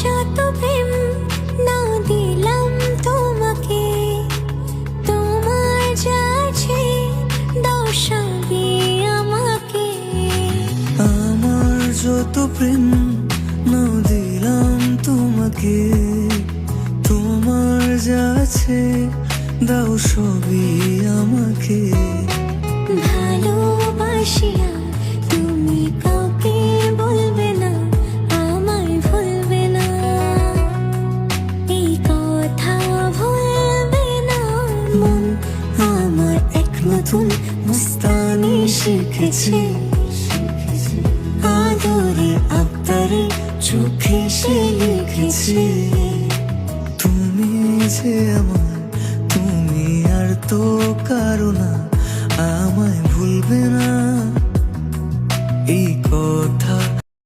যত প্রেম না দিলাম তোমাকে, তোমার যা আছে দাও সবই আমাকে। আমার যত প্রেম না দিলাম তোমাকে, তোমার যা আছে দাও সবই আমাকে। ভালোবাসিয়া তুমি কাউকে বলবে না আমায় ভুলবে না, এই কথা ভুলবে না মন আমার। এক নতুন মস্তানি শিখেছে, আদরে আবদারে চোখে সে লিখেছে। তুমি যে আমার, তুমি আর তো কারো না।